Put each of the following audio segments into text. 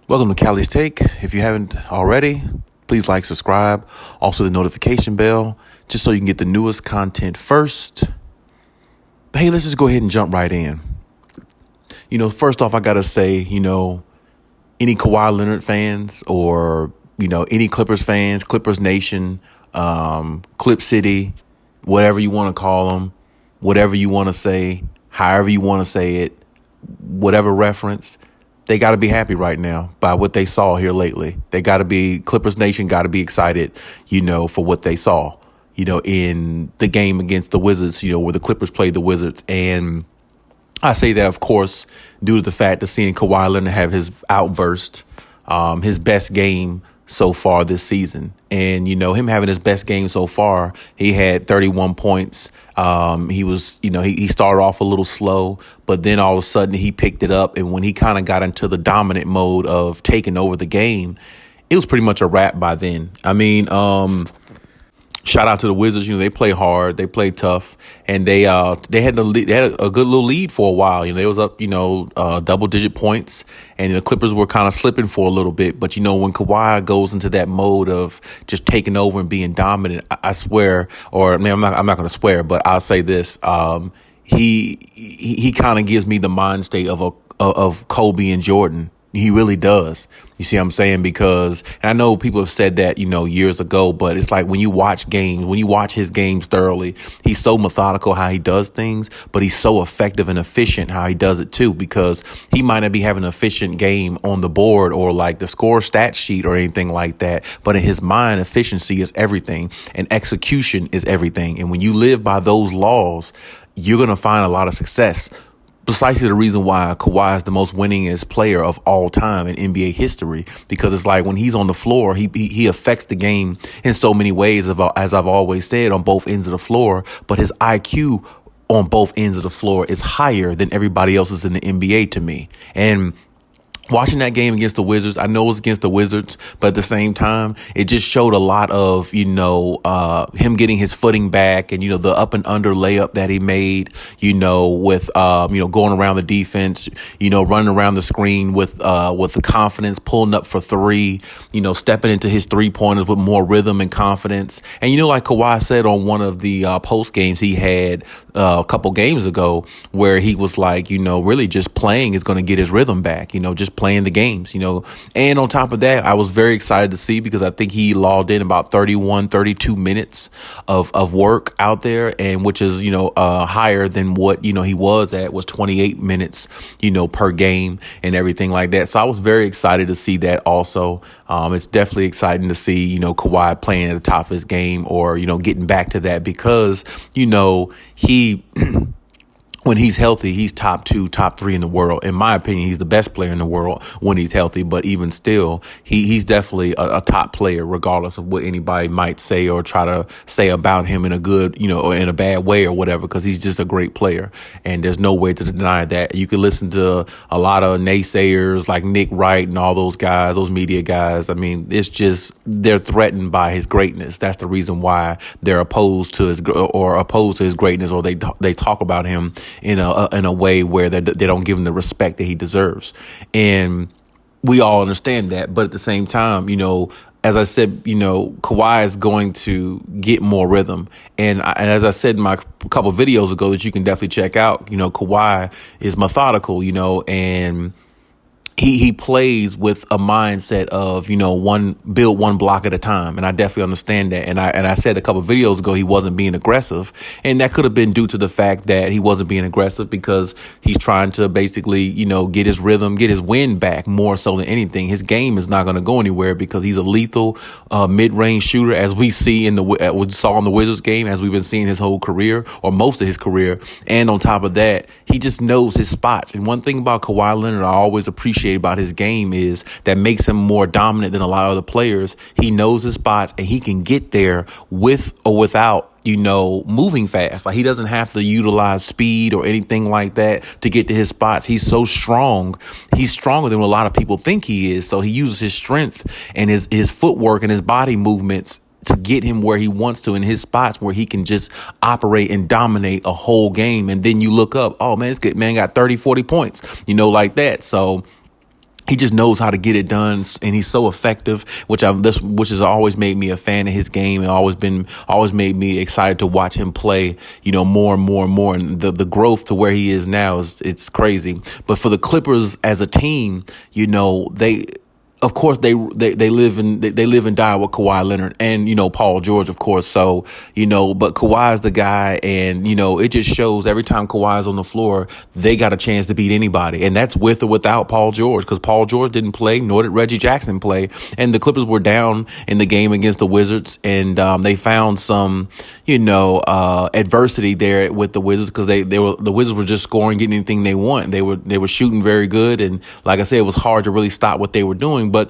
Welcome to Cali's Take. If you haven't already, please like, subscribe, also the notification bell, just so you can get the newest content first. But hey, let's just go ahead and jump right in. First off, I got to say, any Kawhi Leonard fans or, any Clippers fans, Clippers Nation, Clip City, whatever you want to call them, whatever you want to say, however you want to say it, whatever reference, they got to be happy right now by what they saw here lately. Clippers Nation got to be excited, for what they saw, in the game against the Wizards, where the Clippers played the Wizards. And I say that, of course, due to the fact of seeing Kawhi Leonard have his outburst, his best game so far this season. And, him having his best game so far, he had 31 points. He was, he started off a little slow, but then all of a sudden he picked it up. And when he kind of got into the dominant mode of taking over the game, it was pretty much a wrap by then. Shout out to the Wizards. They play hard, they play tough, and they had they had a good little lead for a while. They was up, double digit points, and the Clippers were kind of slipping for a little bit. But when Kawhi goes into that mode of just taking over and being dominant, I swear, I'm not going to swear, but I'll say this: he kind of gives me the mind state of Kobe and Jordan. He really does. You see what I'm saying? Because, and I know people have said that, years ago, but it's like when you watch his games thoroughly, he's so methodical how he does things, but he's so effective and efficient how he does it too, because he might not be having an efficient game on the board or like the score stat sheet or anything like that. But in his mind, efficiency is everything and execution is everything. And when you live by those laws, you're going to find a lot of success. Precisely the reason why Kawhi is the most winningest player of all time in NBA history, because it's like when he's on the floor, he affects the game in so many ways, as I've always said, on both ends of the floor. But his IQ on both ends of the floor is higher than everybody else's in the NBA to me. And watching that game against the Wizards, I know it was against the Wizards, but at the same time, it just showed a lot of, him getting his footing back and, the up and under layup that he made, with, going around the defense, running around the screen with the confidence, pulling up for three, stepping into his 3-pointers with more rhythm and confidence. And, like Kawhi said on one of the post games he had a couple games ago, where he was like, really just playing is going to get his rhythm back, just playing the games, and on top of that, I was very excited to see, because I think he logged in about 32 minutes of work out there, and which is, higher than what, he was 28 minutes, per game and everything like that. So I was very excited to see that also. It's definitely exciting to see, Kawhi playing at the top of his game, or, getting back to that, because, he when he's healthy, he's top 2, top 3 in the world. In my opinion, he's the best player in the world when he's healthy. But even still, he's definitely a top player, regardless of what anybody might say or try to say about him in a good, or in a bad way or whatever, because he's just a great player. And there's no way to deny that. You can listen to a lot of naysayers like Nick Wright and all those guys, those media guys. I mean, it's just they're threatened by his greatness. That's the reason why they're opposed to his greatness, or they talk about him in a way where they don't give him the respect that he deserves. And we all understand that. But at the same time, as I said, Kawhi is going to get more rhythm. And as I said in my couple of videos ago that you can definitely check out, Kawhi is methodical, and he plays with a mindset of, build one block at a time. And I definitely understand that. And I said a couple of videos ago, he wasn't being aggressive. And that could have been due to the fact that he wasn't being aggressive because he's trying to basically, get his rhythm, get his wind back more so than anything. His game is not going to go anywhere because he's a lethal mid-range shooter, as we see we saw in the Wizards game, as we've been seeing his whole career, or most of his career. And on top of that, he just knows his spots. And one thing about Kawhi Leonard I always appreciate about his game is that makes him more dominant than a lot of other players. He knows his spots and he can get there with or without moving fast. Like, he doesn't have to utilize speed or anything like that to get to his spots. He's so strong. He's stronger than what a lot of people think he is. So he uses his strength and his footwork and his body movements to get him where he wants to in his spots, where he can just operate and dominate a whole game. And then you look up, oh man, this good man got 30, 40 points, like that. So he just knows how to get it done, and he's so effective, which has always made me a fan of his game, and always made me excited to watch him play. More and more and more, and the growth to where he is now it's crazy. But for the Clippers as a team, they. Of course, they live and die with Kawhi Leonard and Paul George, of course. So but Kawhi's the guy, and it just shows every time Kawhi's on the floor, they got a chance to beat anybody, and that's with or without Paul George, because Paul George didn't play, nor did Reggie Jackson play, and the Clippers were down in the game against the Wizards, and they found some adversity there with the Wizards, because the Wizards were just scoring, getting anything they want. They were shooting very good, and like I said, it was hard to really stop what they were doing. But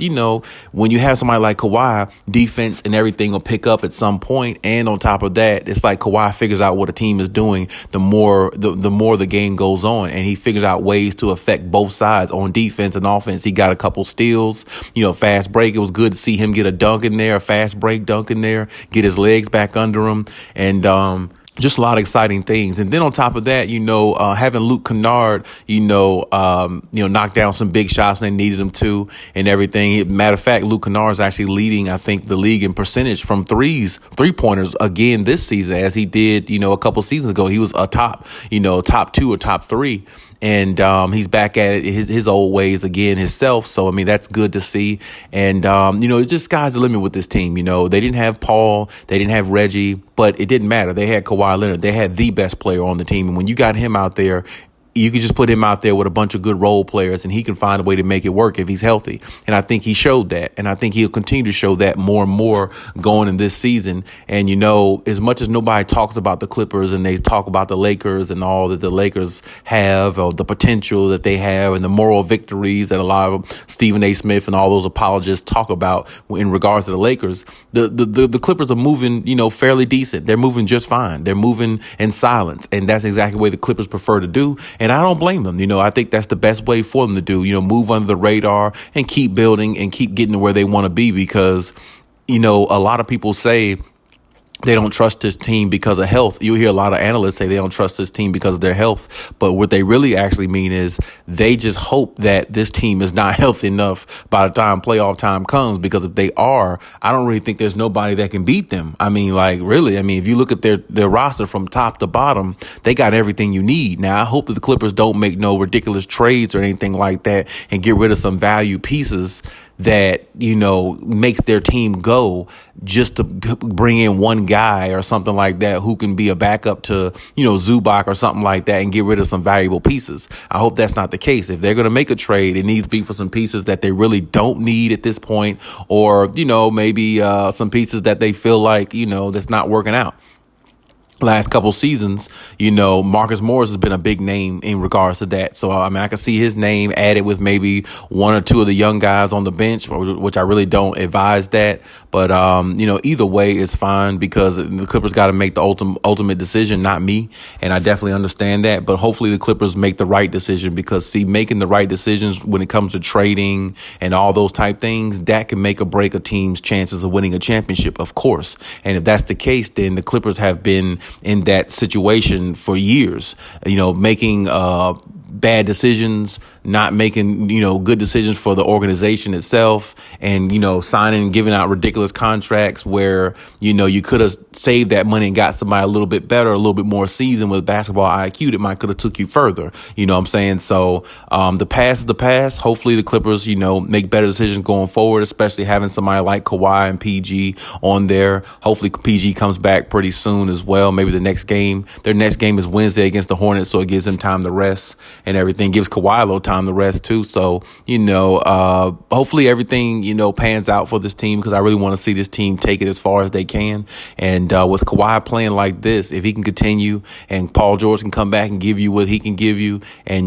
when you have somebody like Kawhi, defense and everything will pick up at some point. And on top of that, it's like Kawhi figures out what a team is doing the more the game goes on, and he figures out ways to affect both sides on defense and offense. He got a couple steals, fast break. It was good to see him get a dunk in there, a fast break dunk in there, get his legs back under him, and just a lot of exciting things. And then on top of that, having Luke Kennard, knock down some big shots when they needed him to and everything. Matter of fact, Luke Kennard is actually leading, I think, the league in percentage from three-pointers again this season, as he did, a couple seasons ago. He was a top 2 or top 3. And he's back at it his old ways again himself. So, that's good to see. And, it's just sky's the limit with this team. They didn't have Paul. They didn't have Reggie. But it didn't matter. They had Kawhi Leonard. They had the best player on the team. And when you got him out there, you can just put him out there with a bunch of good role players, and he can find a way to make it work if he's healthy. And I think he showed that. And I think he'll continue to show that more and more going in this season. And, as much as nobody talks about the Clippers and they talk about the Lakers and all that the Lakers have, or the potential that they have, and the moral victories that a lot of Stephen A. Smith and all those apologists talk about in regards to the Lakers, the Clippers are moving, fairly decent. They're moving just fine. They're moving in silence. And that's exactly what the Clippers prefer to do. And I don't blame them. I think that's the best way for them to do, move under the radar and keep building and keep getting to where they want to be, because, a lot of people say they don't trust this team because of health. You hear a lot of analysts say they don't trust this team because of their health. But what they really actually mean is they just hope that this team is not healthy enough by the time playoff time comes, because if they are, I don't really think there's nobody that can beat them. Really, if you look at their roster from top to bottom, they got everything you need. Now, I hope that the Clippers don't make no ridiculous trades or anything like that and get rid of some value pieces that, makes their team go just to bring in one guy or something like that who can be a backup to, Zubac or something like that, and get rid of some valuable pieces. I hope that's not the case. If they're going to make a trade, it needs to be for some pieces that they really don't need at this point, or, maybe some pieces that they feel like, that's not working out. Last couple seasons, Marcus Morris has been a big name in regards to that. So, I can see his name added with maybe one or two of the young guys on the bench, which I really don't advise that. But, either way, it's fine, because the Clippers got to make the ultimate decision, not me. And I definitely understand that. But hopefully the Clippers make the right decision, because, making the right decisions when it comes to trading and all those type things, that can make or break a team's chances of winning a championship, of course. And if that's the case, then the Clippers have been in that situation for years, making bad decisions, not making, good decisions for the organization itself, and, signing and giving out ridiculous contracts where, you could have saved that money and got somebody a little bit better, a little bit more seasoned with basketball IQ that might could have took you further. You know what I'm saying? So the past is the past. Hopefully the Clippers, make better decisions going forward, especially having somebody like Kawhi and PG on there. Hopefully PG comes back pretty soon as well. Maybe their next game is Wednesday against the Hornets, so it gives him time to rest and everything. Gives Kawhi a little time to rest too. So, hopefully everything, pans out for this team, because I really want to see this team take it as far as they can. And with Kawhi playing like this, if he can continue and Paul George can come back and give you what he can give you, and,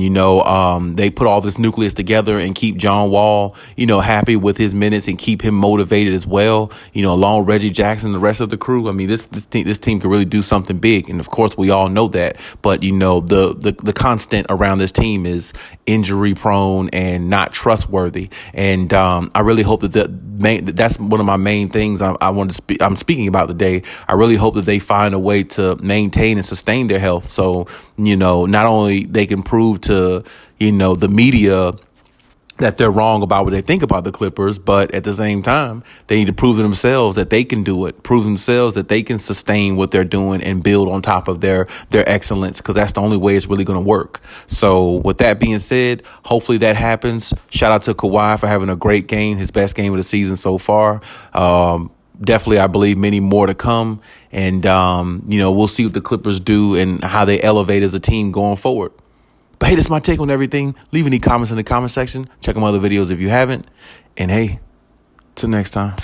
they put all this nucleus together and keep John Wall, happy with his minutes and keep him motivated as well, along with Reggie Jackson, the rest of the crew. This team can really do something big. And of course, we all know that. But, the constant around this team is injury prone and not trustworthy. And I really hope that's one of my main things I'm speaking about today. I really hope that they find a way to maintain and sustain their health. So, not only they can prove to, the media that they're wrong about what they think about the Clippers, but at the same time, they need to prove to themselves that they can do it, prove themselves that they can sustain what they're doing and build on top of their excellence, because that's the only way it's really going to work. So with that being said, hopefully that happens. Shout out to Kawhi for having a great game, his best game of the season so far. Definitely, I believe many more to come. And, we'll see what the Clippers do and how they elevate as a team going forward. But hey, that's my take on everything. Leave any comments in the comment section. Check out my other videos if you haven't. And hey, till next time.